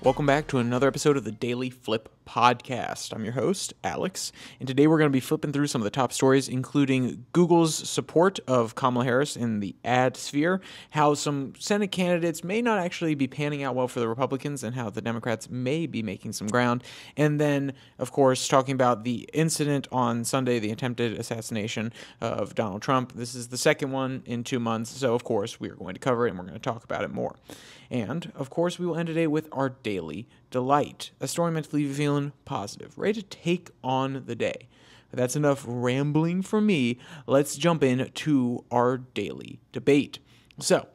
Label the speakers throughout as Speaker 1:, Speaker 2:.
Speaker 1: Welcome back to another episode of the Daily Flip podcast. I'm your host, Alex, and today we're going to be flipping through some of the top stories, including Google's support of Kamala Harris in the ad sphere, how some Senate candidates may not actually be panning out well for the Republicans, and how the Democrats may be making some ground, and then, of course, talking about the incident on Sunday, the attempted assassination of Donald Trump. This is the second one in 2 months, so of course we are going to cover it, and we're going to talk about it more. And, of course, we will end today with our Daily Delight, a story meant to leave you feeling positive, ready to take on the day. That's enough rambling from me. Let's jump into our daily debate. So,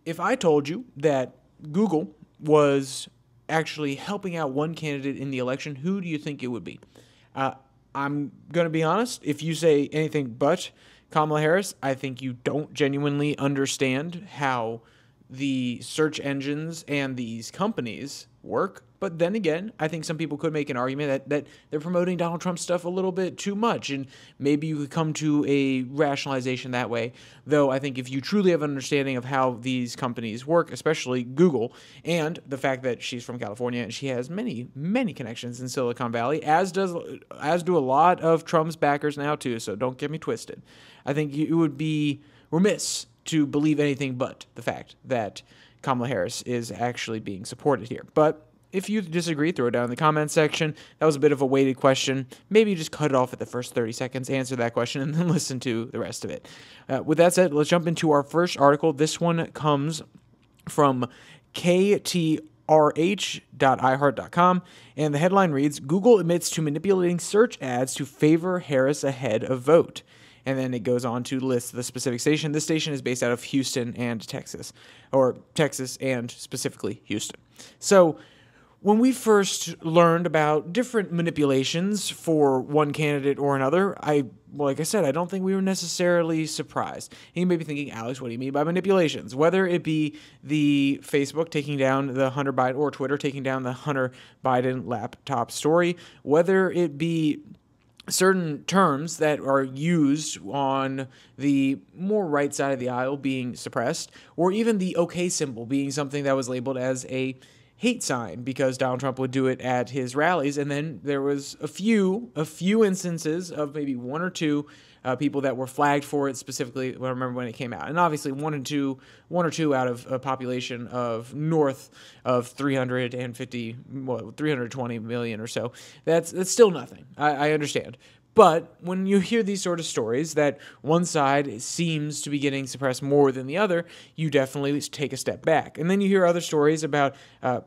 Speaker 1: if I told you that Google was actually helping out one candidate in the election, who do you think it would be? I'm going to be honest. If you say anything but Kamala Harris, I think you don't genuinely understand how the search engines and these companies work. But then again, I think some people could make an argument that they're promoting Donald Trump stuff a little bit too much, and maybe you could come to a rationalization that way. Though I think if you truly have an understanding of how these companies work, especially Google, and the fact that she's from California and she has many, many connections in Silicon Valley, as do a lot of Trump's backers now too, so don't get me twisted. I think it would be remiss to believe anything but the fact that Kamala Harris is actually being supported here. But if you disagree, throw it down in the comments section. That was a bit of a weighted question. Maybe you just cut it off at the first 30 seconds, answer that question, and then listen to the rest of it. With that said, let's jump into our first article. This one comes from KTRH.iHeart.com, and the headline reads, Google admits to manipulating search ads to favor Harris ahead of vote. And then it goes on to list the specific station. This station is based out of Houston and Texas, or Texas and specifically Houston. So when we first learned about different manipulations for one candidate or another, like I said, I don't think we were necessarily surprised. And you may be thinking, Alex, what do you mean by manipulations? Whether it be the Facebook taking down the Hunter Biden, or Twitter taking down the Hunter Biden laptop story, whether it be certain terms that are used on the more right side of the aisle being suppressed, or even the OK symbol being something that was labeled as a hate sign because Donald Trump would do it at his rallies. And then there was a few instances of maybe one or two people that were flagged for it specifically. I remember when it came out, and obviously one or two out of a population of north of 320 million or so. That's still nothing. I understand. But when you hear these sort of stories that one side seems to be getting suppressed more than the other, you definitely take a step back. And then you hear other stories about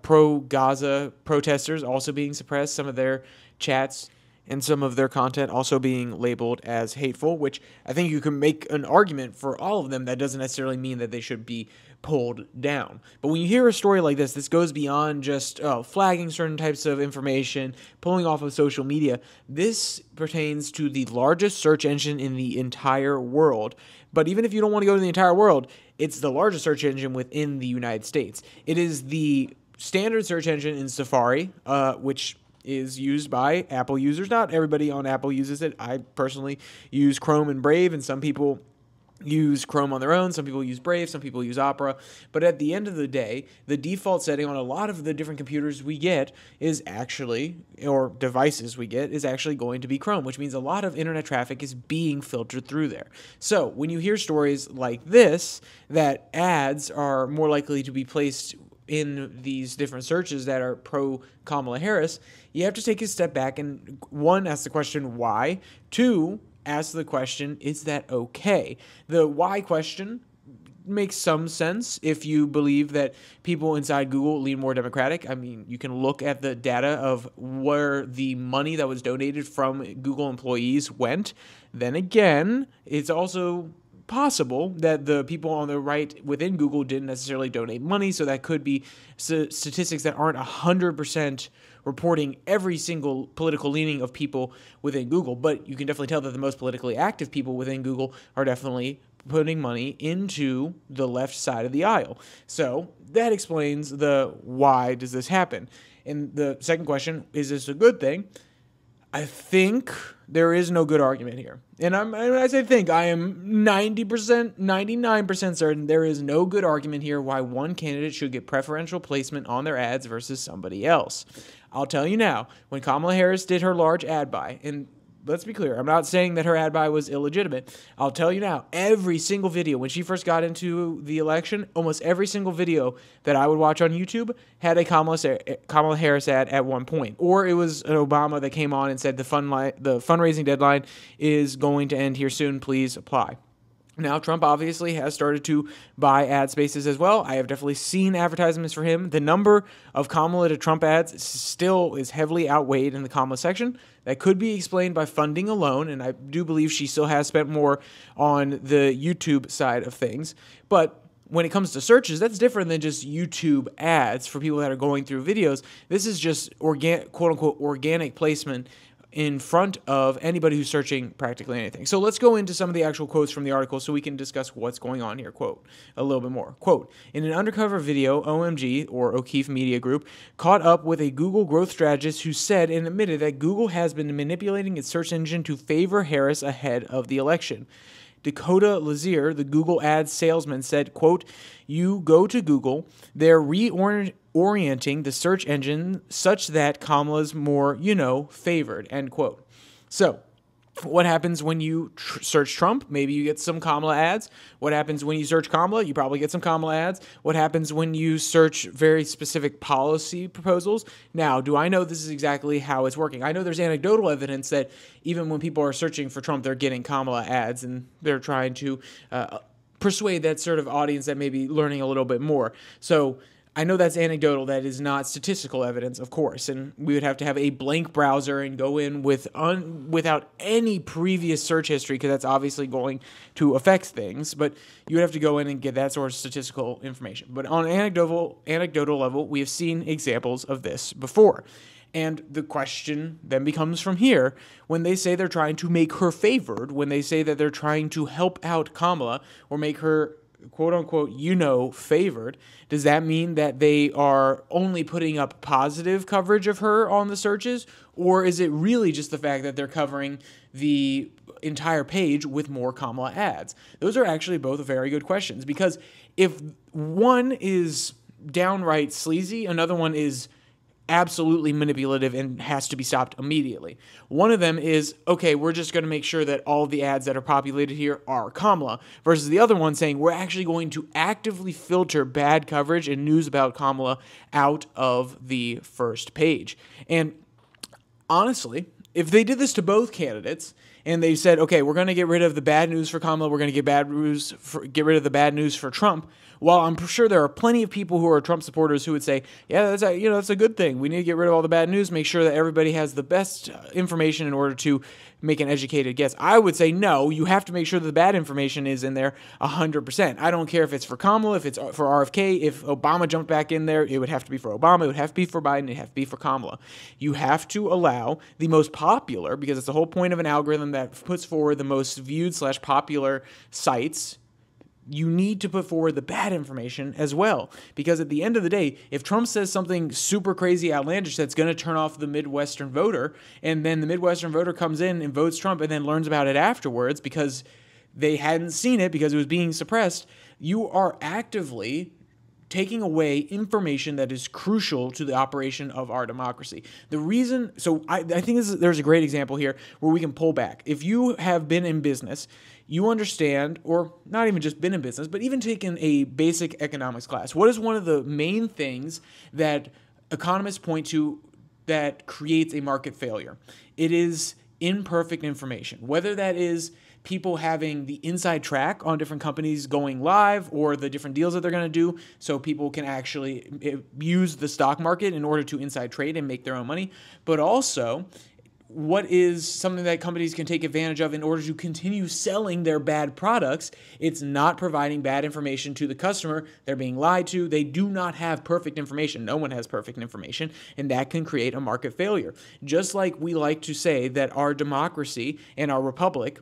Speaker 1: pro-Gaza protesters also being suppressed, some of their chats and some of their content also being labeled as hateful, which I think you can make an argument for all of them. That doesn't necessarily mean that they should be pulled down. But when you hear a story like this goes beyond just flagging certain types of information, pulling off of social media. This pertains to the largest search engine in the entire world. But even if you don't want to go to the entire world, it's the largest search engine within the United States. It is the standard search engine in Safari, which is used by Apple users. Not everybody on Apple uses it. I personally use Chrome and Brave, and some people use Chrome on their own. Some people use Brave. Some people use Opera. But at the end of the day, the default setting on a lot of the different computers we get is actually, or devices we get, is actually going to be Chrome, which means a lot of internet traffic is being filtered through there. So when you hear stories like this, that ads are more likely to be placed in these different searches that are pro-Kamala Harris, you have to take a step back and, one, ask the question, why? Two, ask the question, is that okay? The why question makes some sense if you believe that people inside Google lean more Democratic. I mean, you can look at the data of where the money that was donated from Google employees went. Then again, it's also possible that the people on the right within Google didn't necessarily donate money, so that could be statistics that aren't 100% reporting every single political leaning of people within Google, but you can definitely tell that the most politically active people within Google are definitely putting money into the left side of the aisle. So that explains the why does this happen. And the second question, is this a good thing? I think there is no good argument here. And when I say think, I am 90%, 99% certain there is no good argument here why one candidate should get preferential placement on their ads versus somebody else. I'll tell you now, when Kamala Harris did her large ad buy, and let's be clear, I'm not saying that her ad buy was illegitimate. I'll tell you now, every single video, when she first got into the election, almost every single video that I would watch on YouTube had a Kamala Harris ad at one point. Or it was an Obama that came on and said the fundraising deadline is going to end here soon, please apply. Now, Trump obviously has started to buy ad spaces as well. I have definitely seen advertisements for him. The number of Kamala to Trump ads still is heavily outweighed in the Kamala section. That could be explained by funding alone, and I do believe she still has spent more on the YouTube side of things. But when it comes to searches, that's different than just YouTube ads for people that are going through videos. This is just quote-unquote organic placement in front of anybody who's searching practically anything. So let's go into some of the actual quotes from the article so we can discuss what's going on here. Quote, a little bit more. Quote, in an undercover video, OMG, or O'Keefe Media Group, caught up with a Google growth strategist who said and admitted that Google has been manipulating its search engine to favor Harris ahead of the election. Dakota Lazier, the Google Ads salesman, said, quote, you go to Google, they're reorienting the search engine such that Kamala's more, favored, end quote. So, what happens when you search Trump? Maybe you get some Kamala ads. What happens when you search Kamala? You probably get some Kamala ads. What happens when you search very specific policy proposals? Now, do I know this is exactly how it's working? I know there's anecdotal evidence that even when people are searching for Trump, they're getting Kamala ads, and they're trying to persuade that sort of audience that may be learning a little bit more. So I know that's anecdotal. That is not statistical evidence, of course, and we would have to have a blank browser and go in without any previous search history, because that's obviously going to affect things. But you would have to go in and get that sort of statistical information. But on an anecdotal level, we have seen examples of this before. And the question then becomes from here, when they say they're trying to make her favored, when they say that they're trying to help out Kamala or make her quote unquote, favored, does that mean that they are only putting up positive coverage of her on the searches? Or is it really just the fact that they're covering the entire page with more Kamala ads? Those are actually both very good questions, because if one is downright sleazy, another one is absolutely manipulative and has to be stopped immediately. One of them is, okay, we're just going to make sure that all of the ads that are populated here are Kamala, versus the other one saying we're actually going to actively filter bad coverage and news about Kamala out of the first page. And honestly, if they did this to both candidates and they said, okay, we're going to get rid of the bad news for Kamala, we're going to get rid of the bad news for Trump, while I'm sure there are plenty of people who are Trump supporters who would say, yeah, that's a good thing. We need to get rid of all the bad news, make sure that everybody has the best information in order to make an educated guess. I would say no, you have to make sure that the bad information is in there 100%. I don't care if it's for Kamala, if it's for RFK, if Obama jumped back in there, it would have to be for Obama, it would have to be for Biden, it would have to be for Kamala. You have to allow the most popular, because it's the whole point of an algorithm that puts forward the most viewed / popular sites. You need to put forward the bad information as well, because at the end of the day, if Trump says something super crazy outlandish that's going to turn off the Midwestern voter, and then the Midwestern voter comes in and votes Trump and then learns about it afterwards because they hadn't seen it because it was being suppressed, you are actively taking away information that is crucial to the operation of our democracy. The reason, so I think there's a great example here where we can pull back. If you have been in business, you understand, or not even just been in business, but even taken a basic economics class. What is one of the main things that economists point to that creates a market failure? It is imperfect information, whether that is people having the inside track on different companies going live or the different deals that they're going to do so people can actually use the stock market in order to inside trade and make their own money, but also what is something that companies can take advantage of in order to continue selling their bad products. It's not providing bad information to the customer. They're being lied to. They do not have perfect information. No one has perfect information, and that can create a market failure. Just like we like to say that our democracy and our republic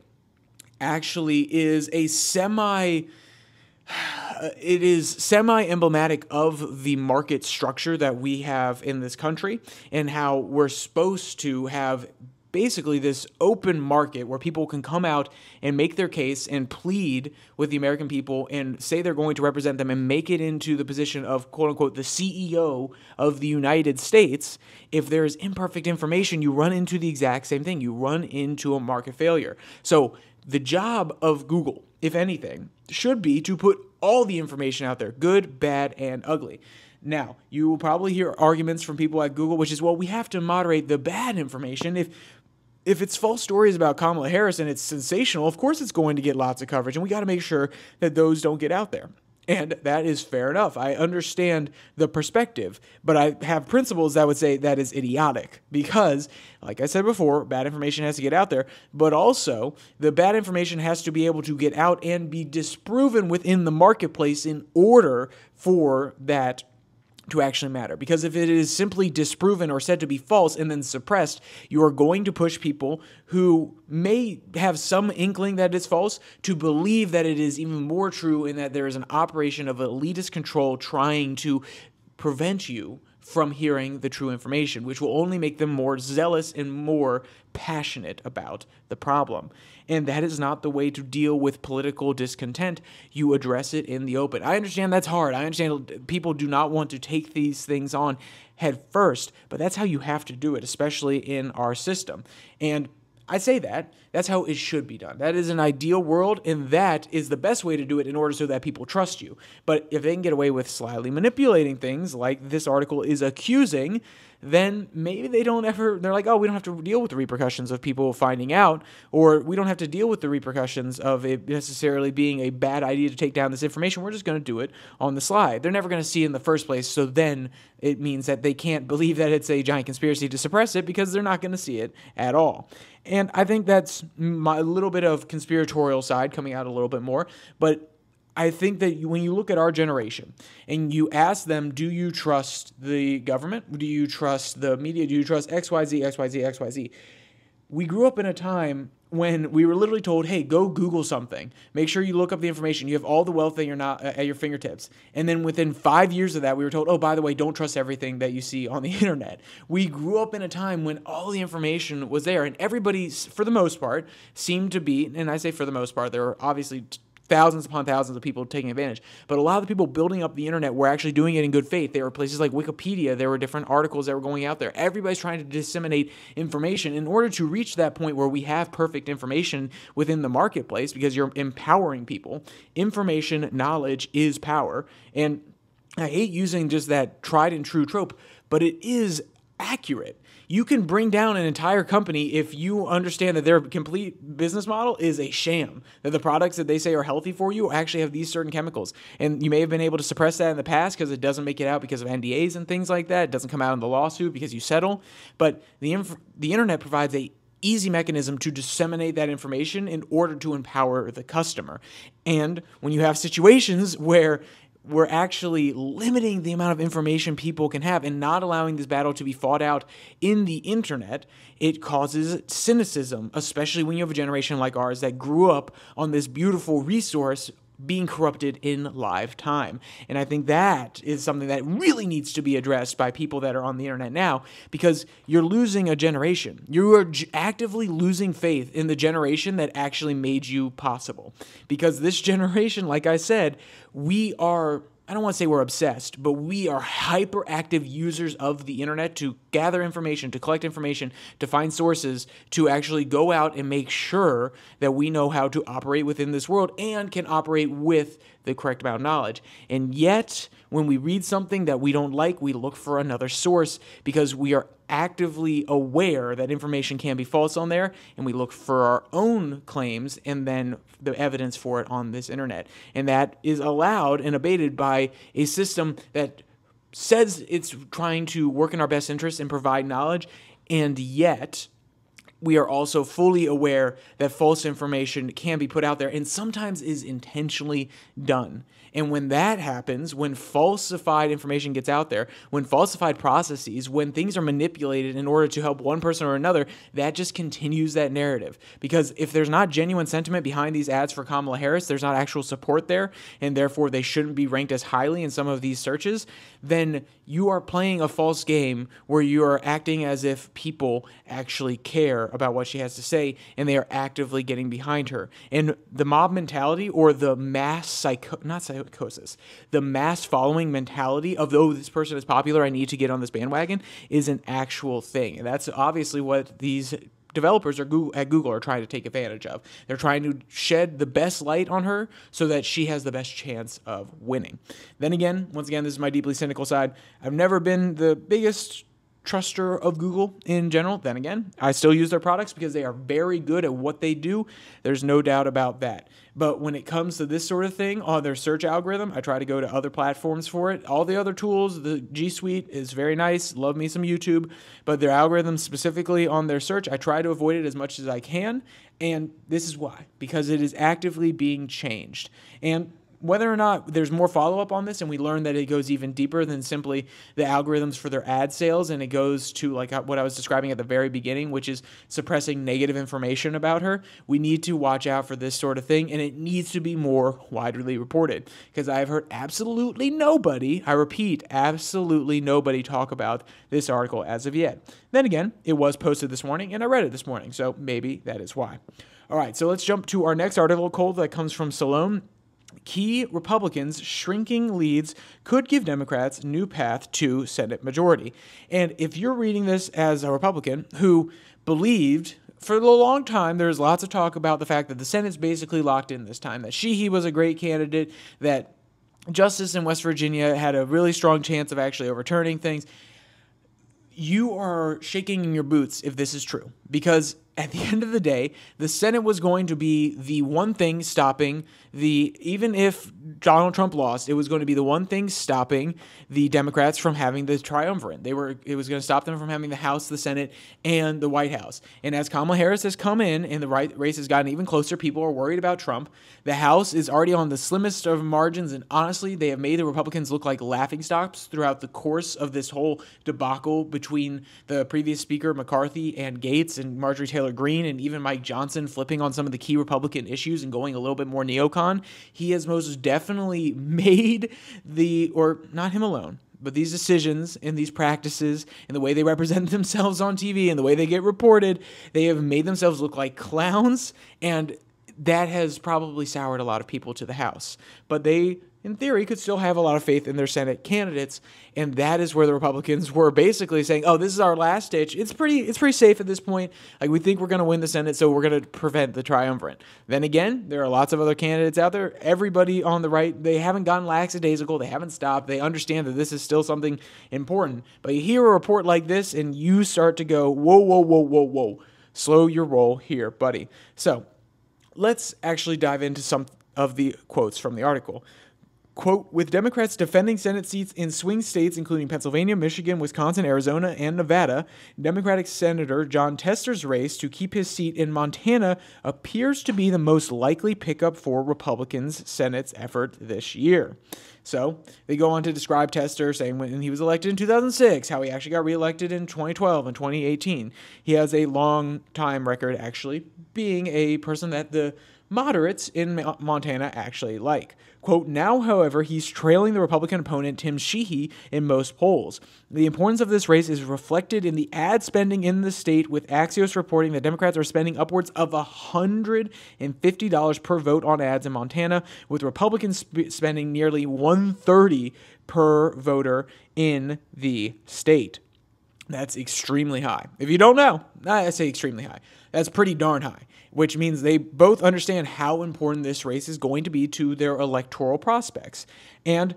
Speaker 1: actually is a semi-emblematic of the market structure that we have in this country, and how we're supposed to have basically this open market where people can come out and make their case and plead with the American people and say they're going to represent them and make it into the position of, quote unquote, the CEO of the United States. If there is imperfect information, you run into the exact same thing. You run into a market failure. So the job of Google, if anything, should be to put all the information out there, good, bad, and ugly. Now, you will probably hear arguments from people at Google, which is, well, we have to moderate the bad information. If it's false stories about Kamala Harris and it's sensational, of course it's going to get lots of coverage, and we got to make sure that those don't get out there. And that is fair enough. I understand the perspective, but I have principles that would say that is idiotic because, like I said before, bad information has to get out there, but also the bad information has to be able to get out and be disproven within the marketplace in order for that to actually matter. Because if it is simply disproven or said to be false and then suppressed, you are going to push people who may have some inkling that it's false to believe that it is even more true and that there is an operation of elitist control trying to prevent you from hearing the true information, which will only make them more zealous and more passionate about the problem. And that is not the way to deal with political discontent. You address it in the open. I understand that's hard. I understand people do not want to take these things on head first, but that's how you have to do it, especially in our system. And I say that's how it should be done. That is an ideal world, and that is the best way to do it in order so that people trust you. But if they can get away with slyly manipulating things like this article is accusing, then maybe they're like, oh, we don't have to deal with the repercussions of people finding out, or we don't have to deal with the repercussions of it necessarily being a bad idea to take down this information. We're just going to do it on the slide. They're never going to see it in the first place, so then it means that they can't believe that it's a giant conspiracy to suppress it because they're not going to see it at all. And I think that's my little bit of conspiratorial side coming out a little bit more, but I think that when you look at our generation and you ask them, do you trust the government? Do you trust the media? Do you trust XYZ, XYZ, XYZ? We grew up in a time when we were literally told, hey, go Google something. Make sure you look up the information. You have all the wealth at your fingertips. And then within 5 years of that, we were told, oh, by the way, don't trust everything that you see on the internet. We grew up in a time when all the information was there, and everybody, for the most part, seemed to be, and I say for the most part, there were obviously thousands upon thousands of people taking advantage. But a lot of the people building up the internet were actually doing it in good faith. There were places like Wikipedia. There were different articles that were going out there. Everybody's trying to disseminate information in order to reach that point where we have perfect information within the marketplace because you're empowering people. Information, knowledge is power. And I hate using just that tried and true trope, but it is accurate. You can bring down an entire company if you understand that their complete business model is a sham, that the products that they say are healthy for you actually have these certain chemicals. And you may have been able to suppress that in the past because it doesn't make it out because of NDAs and things like that. It doesn't come out in the lawsuit because you settle. But the internet provides a easy mechanism to disseminate that information in order to empower the customer. And when you have situations where we're actually limiting the amount of information people can have and not allowing this battle to be fought out in the internet, it causes cynicism, especially when you have a generation like ours that grew up on this beautiful resource being corrupted in live time. And I think that is something that really needs to be addressed by people that are on the internet now, because you're losing a generation. You are actively losing faith in the generation that actually made you possible. Because this generation, like I said, we are, I don't want to say we're obsessed, but we are hyperactive users of the internet to gather information, to collect information, to find sources, to actually go out and make sure that we know how to operate within this world and can operate with the correct amount of knowledge. And yet, when we read something that we don't like, we look for another source because we are actively aware that information can be false on there, and we look for our own claims and then the evidence for it on this internet. And that is allowed and abated by a system that says it's trying to work in our best interest and provide knowledge, and yet we are also fully aware that false information can be put out there and sometimes is intentionally done. And when that happens, when falsified information gets out there, when falsified processes, when things are manipulated in order to help one person or another, that just continues that narrative. Because if there's not genuine sentiment behind these ads for Kamala Harris, there's not actual support there, and therefore they shouldn't be ranked as highly in some of these searches, then you are playing a false game where you are acting as if people actually care about what she has to say, and they are actively getting behind her. And the mob mentality, or the mass the mass following mentality of, oh, this person is popular, I need to get on this bandwagon, is an actual thing. And that's obviously what these developers at Google are trying to take advantage of. They're trying to shed the best light on her so that she has the best chance of winning. Then again, once again, this is my deeply cynical side. I've never been the biggest truster of Google in general. Then again, I still use their products because they are very good at what they do. There's no doubt about that. But when it comes to this sort of thing on their search algorithm, I try to go to other platforms for it. All the other tools, the G Suite is very nice. Love me some YouTube. But their algorithms specifically on their search, I try to avoid it as much as I can. And this is why. Because it is actively being changed. And whether or not there's more follow-up on this, and we learn that it goes even deeper than simply the algorithms for their ad sales, and it goes to like what I was describing at the very beginning, which is suppressing negative information about her, we need to watch out for this sort of thing, and it needs to be more widely reported, because I've heard absolutely nobody, I repeat, absolutely nobody talk about this article as of yet. Then again, it was posted this morning, and I read it this morning, so maybe that is why. All right, so let's jump to our next article, Cole, that comes from Salome. Key Republicans' shrinking leads could give Democrats new path to Senate majority. And if you're reading this as a Republican who believed for a long time, there's lots of talk about the fact that the Senate's basically locked in this time, that Sheehy was a great candidate, that Justice in West Virginia had a really strong chance of actually overturning things. You are shaking in your boots if this is true, because at the end of the day, the Senate was going to be the one thing stopping even if Donald Trump lost, it was going to be the one thing stopping the Democrats from having the triumvirate. It was going to stop them from having the House, the Senate, and the White House. And as Kamala Harris has come in and the race has gotten even closer, people are worried about Trump. The House is already on the slimmest of margins, and honestly, they have made the Republicans look like laughingstocks throughout the course of this whole debacle between the previous Speaker McCarthy and Gates and Marjorie Taylor Greene, and even Mike Johnson flipping on some of the key Republican issues and going a little bit more neocon. He has most definitely made or not him alone, but these decisions and these practices and the way they represent themselves on TV and the way they get reported, they have made themselves look like clowns, and that has probably soured a lot of people to the House. But they, in theory, could still have a lot of faith in their Senate candidates, and that is where the Republicans were basically saying, oh, this is our last ditch. It's pretty safe at this point. Like, we think we're going to win the Senate, so we're going to prevent the triumvirate. Then again, there are lots of other candidates out there. Everybody on the right, they haven't gone lackadaisical. They haven't stopped. They understand that this is still something important. But you hear a report like this, and you start to go, whoa, whoa, whoa, whoa, whoa. Slow your roll here, buddy. So let's actually dive into some of the quotes from the article. Quote, with Democrats defending Senate seats in swing states, including Pennsylvania, Michigan, Wisconsin, Arizona, and Nevada, Democratic Senator Jon Tester's race to keep his seat in Montana appears to be the most likely pickup for Republicans' Senate's effort this year. So they go on to describe Tester, saying when he was elected in 2006, how he actually got reelected in 2012 and 2018. He has a long time record actually being a person that the moderates in Montana actually like. Quote, now, however, he's trailing the Republican opponent Tim Sheehy in most polls. The importance of this race is reflected in the ad spending in the state, with Axios reporting that Democrats are spending upwards of $150 per vote on ads in Montana, with Republicans spending nearly $130 per voter in the state. That's extremely high. If you don't know, I say extremely high. That's pretty darn high, which means they both understand how important this race is going to be to their electoral prospects. And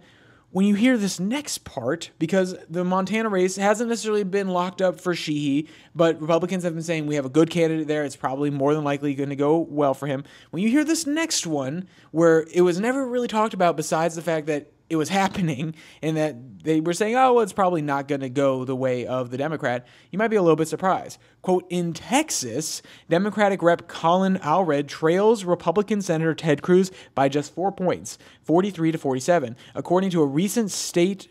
Speaker 1: when you hear this next part, because the Montana race hasn't necessarily been locked up for Sheehy, but Republicans have been saying we have a good candidate there, it's probably more than likely going to go well for him. When you hear this next one, where it was never really talked about besides the fact that it was happening and that they were saying, oh, well, it's probably not going to go the way of the Democrat, you might be a little bit surprised. Quote, in Texas, Democratic Rep. Colin Allred trails Republican Senator Ted Cruz by just 4 points, 43 to 47, according to a recent state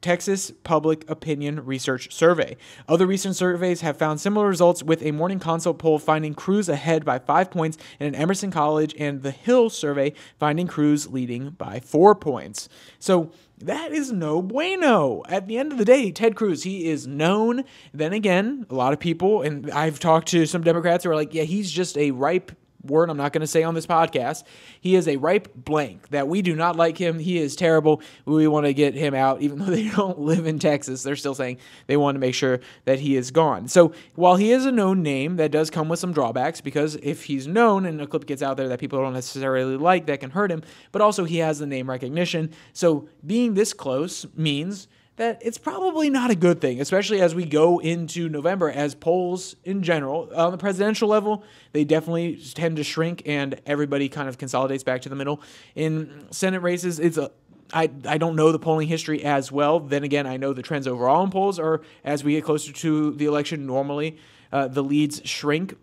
Speaker 1: Texas Public Opinion Research Survey. Other recent surveys have found similar results, with a Morning Consult poll finding Cruz ahead by 5 points, and an Emerson College and the Hill survey finding Cruz leading by 4 points. So that is no bueno. At the end of the day, Ted Cruz, he is known. Then again, a lot of people, and I've talked to some Democrats who are like, yeah, he's just a ripe word I'm not going to say on this podcast. He is a ripe blank, that we do not like him. He is terrible. We want to get him out. Even though they don't live in Texas, they're still saying they want to make sure that he is gone. So while he is a known name, that does come with some drawbacks, because if he's known and a clip gets out there that people don't necessarily like, that can hurt him. But also he has the name recognition. So being this close means that it's probably not a good thing, especially as we go into November, as polls in general, on the presidential level, they definitely tend to shrink and everybody kind of consolidates back to the middle. In Senate races, I don't know the polling history as well. Then again, I know the trends overall in polls are, as we get closer to the election, normally the leads shrink,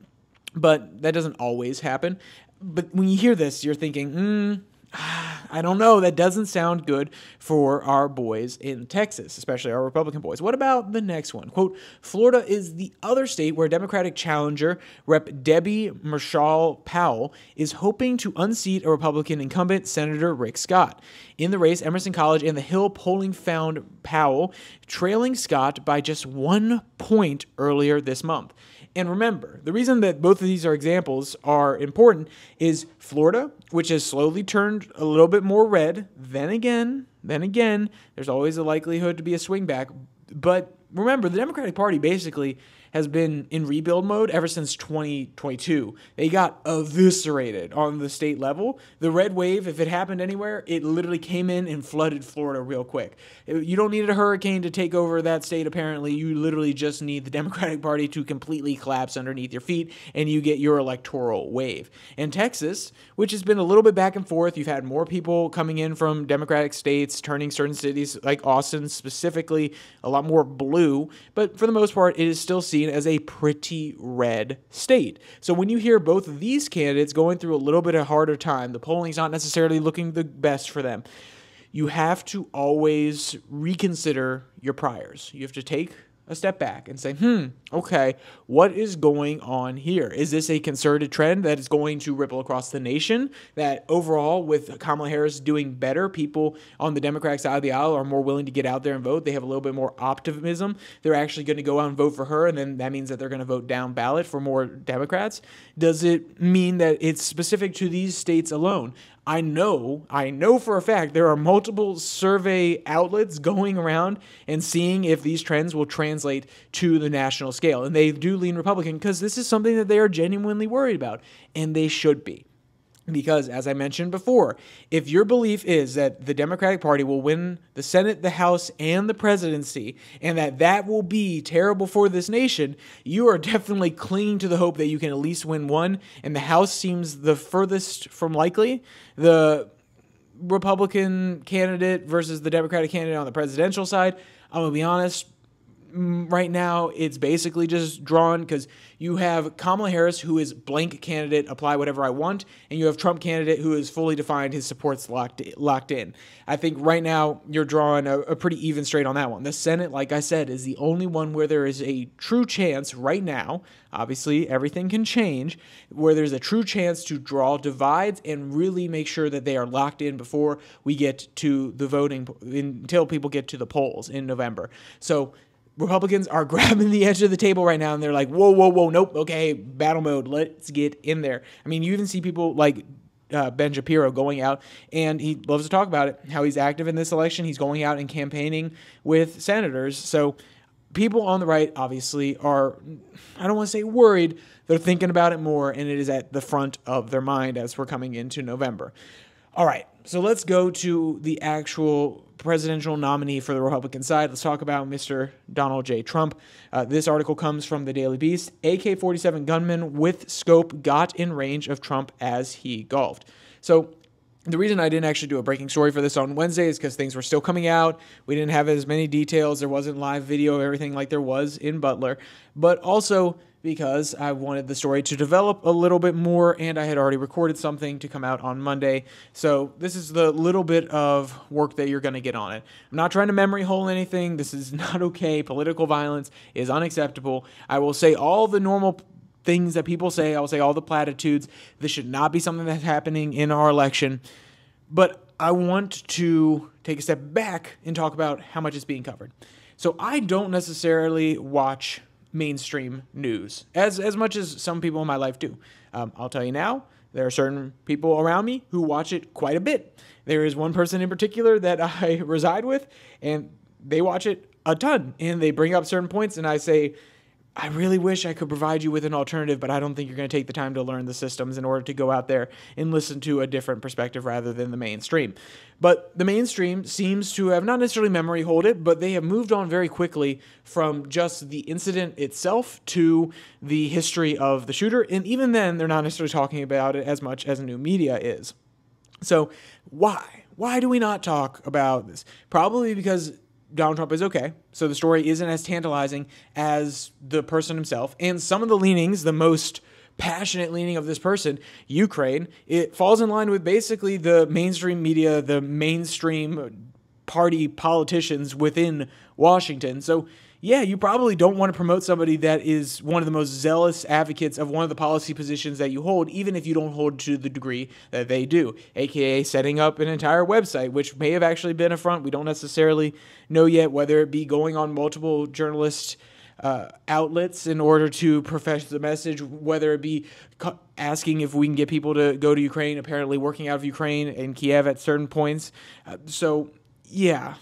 Speaker 1: but that doesn't always happen. But when you hear this, you're thinking, I don't know. That doesn't sound good for our boys in Texas, especially our Republican boys. What about the next one? Quote, Florida is the other state where Democratic challenger Rep. Debbie Marshall-Powell is hoping to unseat a Republican incumbent, Senator Rick Scott. In the race, Emerson College and the Hill polling found Powell trailing Scott by just 1 point earlier this month. And remember, the reason that both of these examples are important is Florida, which has slowly turned a little bit more red. Then again, there's always a likelihood to be a swing back. But remember, the Democratic Party basically has been in rebuild mode ever since 2022. They got eviscerated on the state level. The red wave, if it happened anywhere, it literally came in and flooded Florida real quick. You don't need a hurricane to take over that state, apparently. You literally just need the Democratic Party to completely collapse underneath your feet, and you get your electoral wave. And Texas, which has been a little bit back and forth, you've had more people coming in from Democratic states, turning certain cities like Austin specifically a lot more blue, but for the most part, it is still seen as a pretty red state. So when you hear both of these candidates going through a little bit of harder time, the polling's not necessarily looking the best for them, you have to always reconsider your priors. You have to take a step back and say, okay, what is going on here? Is this a concerted trend that is going to ripple across the nation? That overall, with Kamala Harris doing better, people on the Democratic side of the aisle are more willing to get out there and vote. They have a little bit more optimism. They're actually going to go out and vote for her, and then that means that they're going to vote down ballot for more Democrats. Does it mean that it's specific to these states alone? I know for a fact there are multiple survey outlets going around and seeing if these trends will translate to the national scale. And they do lean Republican because this is something that they are genuinely worried about, and they should be. Because, as I mentioned before, if your belief is that the Democratic Party will win the Senate, the House, and the presidency, and that will be terrible for this nation, you are definitely clinging to the hope that you can at least win one, and the House seems the furthest from likely. The Republican candidate versus the Democratic candidate on the presidential side, I'm going to be honest, right now it's basically just drawn because you have Kamala Harris, who is blank candidate, apply whatever I want, and you have Trump candidate who is fully defined, his support's locked in. I think right now you're drawing a pretty even straight on that one. The Senate, like I said, is the only one where there is a true chance right now, obviously everything can change, where there's a true chance to draw divides and really make sure that they are locked in before we get to the voting, until people get to the polls in November. So Republicans are grabbing the edge of the table right now, and they're like, whoa, nope, okay, battle mode, let's get in there. I mean, you even see people like Ben Shapiro going out, and he loves to talk about it, how he's active in this election. He's going out and campaigning with senators. So people on the right obviously are, I don't want to say worried, they're thinking about it more, and it is at the front of their mind as we're coming into November. All right, so let's go to the actual presidential nominee for the Republican side. Let's talk about Mr. Donald J. Trump. This article comes from the Daily Beast. AK-47 gunman with scope got in range of Trump as he golfed. So the reason I didn't actually do a breaking story for this on Wednesday is because things were still coming out. We didn't have as many details. There wasn't live video of everything like there was in Butler. But also, because I wanted the story to develop a little bit more, and I had already recorded something to come out on Monday. So this is the little bit of work that you're going to get on it. I'm not trying to memory hole anything. This is not okay. Political violence is unacceptable. I will say all the normal things that people say. I will say all the platitudes. This should not be something that's happening in our election. But I want to take a step back and talk about how much is being covered. So I don't necessarily watch mainstream news as much as some people in my life do. I'll tell you now, there are certain people around me who watch it quite a bit. There is one person in particular that I reside with, and they watch it a ton, and they bring up certain points, and I say, I really wish I could provide you with an alternative, but I don't think you're going to take the time to learn the systems in order to go out there and listen to a different perspective rather than the mainstream. But the mainstream seems to have not necessarily memory hold it, but they have moved on very quickly from just the incident itself to the history of the shooter. And even then, they're not necessarily talking about it as much as new media is. So why? Why do we not talk about this? Probably because Donald Trump is okay, so the story isn't as tantalizing as the person himself. And some of the leanings, the most passionate leaning of this person, Ukraine, it falls in line with basically the mainstream media, the mainstream party politicians within Washington. So yeah, you probably don't want to promote somebody that is one of the most zealous advocates of one of the policy positions that you hold, even if you don't hold to the degree that they do, aka setting up an entire website, which may have actually been a front. We don't necessarily know yet, whether it be going on multiple journalist outlets in order to profess the message, whether it be asking if we can get people to go to Ukraine, apparently working out of Ukraine and Kiev at certain points. So yeah,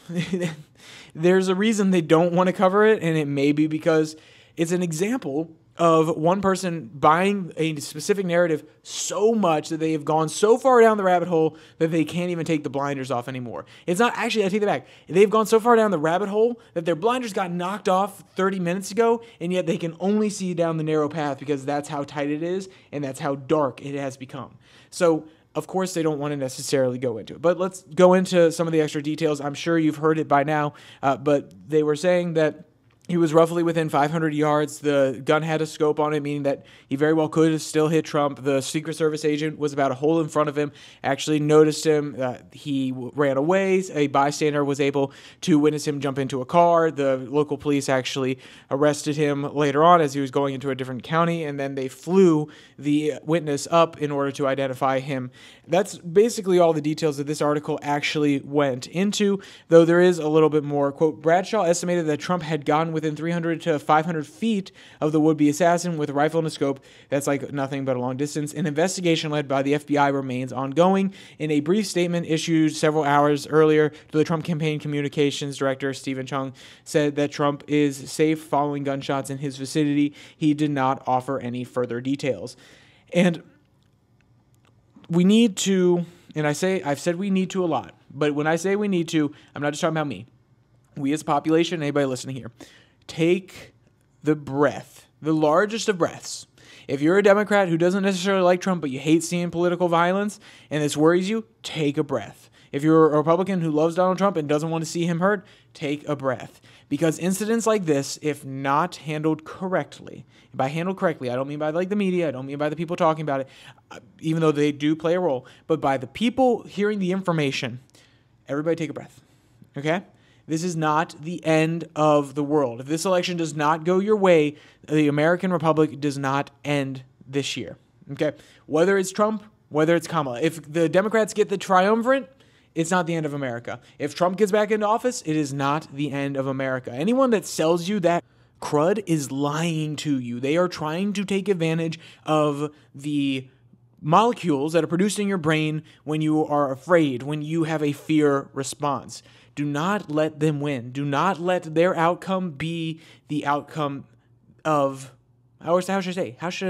Speaker 1: there's a reason they don't want to cover it, and it may be because it's an example of one person buying a specific narrative so much that they have gone so far down the rabbit hole that they can't even take the blinders off anymore. It's not actually, I take that back. They've gone so far down the rabbit hole that their blinders got knocked off 30 minutes ago, and yet they can only see down the narrow path because that's how tight it is and that's how dark it has become. So of course, they don't want to necessarily go into it. But let's go into some of the extra details. I'm sure you've heard it by now, but they were saying that he was roughly within 500 yards. The gun had a scope on it, meaning that he very well could have still hit Trump. The Secret Service agent was about a hole in front of him, actually noticed him. He ran away. A bystander was able to witness him jump into a car. The local police actually arrested him later on as he was going into a different county, and then they flew the witness up in order to identify him. That's basically all the details that this article actually went into, though there is a little bit more. Quote, Bradshaw estimated that Trump had gone within 300 to 500 feet of the would-be assassin with a rifle and a scope. That's like nothing but a long distance. An investigation led by the FBI remains ongoing. In a brief statement issued several hours earlier, the Trump campaign communications director, Stephen Chung, said that Trump is safe following gunshots in his vicinity. He did not offer any further details. And we need to, and I've said we need to a lot, but when I say we need to, I'm not just talking about me. We as a population, anybody listening here, take the breath, the largest of breaths. If you're a Democrat who doesn't necessarily like Trump, but you hate seeing political violence and this worries you, take a breath. If you're a Republican who loves Donald Trump and doesn't want to see him hurt, take a breath. Because incidents like this, if not handled correctly, by handled correctly, I don't mean by like the media, I don't mean by the people talking about it, even though they do play a role, but by the people hearing the information, everybody take a breath, okay? This is not the end of the world. If this election does not go your way, the American Republic does not end this year, okay? Whether it's Trump, whether it's Kamala. If the Democrats get the triumvirate, it's not the end of America. If Trump gets back into office, it is not the end of America. Anyone that sells you that crud is lying to you. They are trying to take advantage of the molecules that are produced in your brain when you are afraid, when you have a fear response. Do not let them win. Do not let their outcome be the outcome of, how should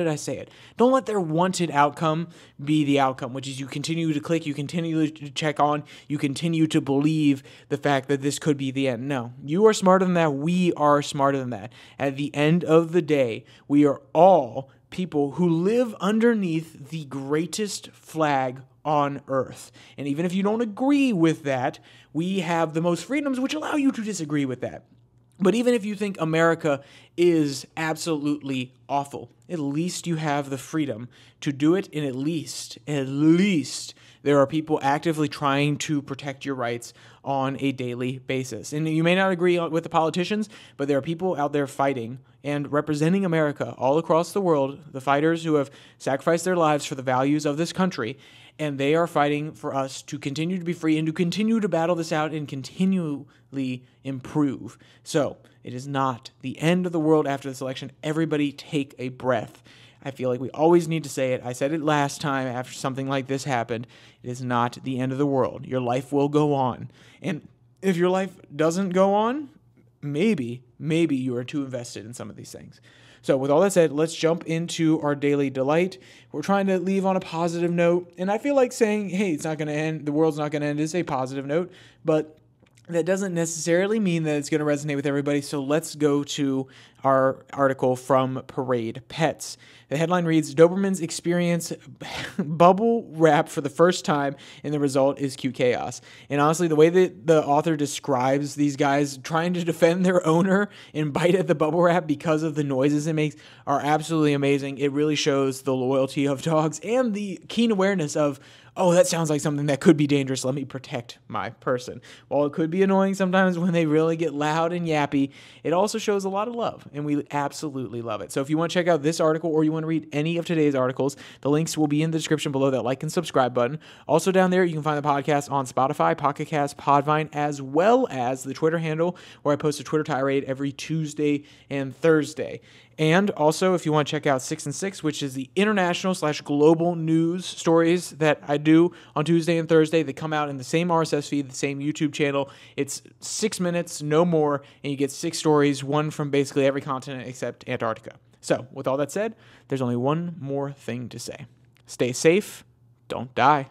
Speaker 1: I say it? Don't let their wanted outcome be the outcome, which is you continue to click, you continue to check on, you continue to believe the fact that this could be the end. No, you are smarter than that. We are smarter than that. At the end of the day, we are all people who live underneath the greatest flag on earth. And even if you don't agree with that, we have the most freedoms which allow you to disagree with that. But even if you think America is absolutely awful, at least you have the freedom to do it, and at least there are people actively trying to protect your rights on a daily basis. And you may not agree with the politicians, but there are people out there fighting and representing America all across the world, the fighters who have sacrificed their lives for the values of this country, and they are fighting for us to continue to be free and to continue to battle this out and continually improve. So it is not the end of the world after this election. Everybody take a breath. I feel like we always need to say it. I said it last time after something like this happened. It is not the end of the world. Your life will go on. And if your life doesn't go on, maybe you are too invested in some of these things. So with all that said, let's jump into our daily delight. We're trying to leave on a positive note. And I feel like saying, hey, it's not going to end, the world's not going to end is a positive note. But that doesn't necessarily mean that it's going to resonate with everybody. So let's go to our article from Parade Pets. The headline reads, Dobermans experience bubble wrap for the first time, and the result is cute chaos. And honestly, the way that the author describes these guys trying to defend their owner and bite at the bubble wrap because of the noises it makes are absolutely amazing. It really shows the loyalty of dogs and the keen awareness of, oh, that sounds like something that could be dangerous. Let me protect my person. While it could be annoying sometimes when they really get loud and yappy, it also shows a lot of love, and we absolutely love it. So if you want to check out this article or you want to read any of today's articles, the links will be in the description below, that like and subscribe button. Also down there, you can find the podcast on Spotify, Pocket Cast, Podvine, as well as the Twitter handle where I post a Twitter tirade every Tuesday and Thursday. And also, if you want to check out 6 and 6, which is the international/global news stories that I do on Tuesday and Thursday, they come out in the same RSS feed, the same YouTube channel. It's 6 minutes, no more, and you get 6 stories, one from basically every continent except Antarctica. So, with all that said, there's only one more thing to say. Stay safe, don't die.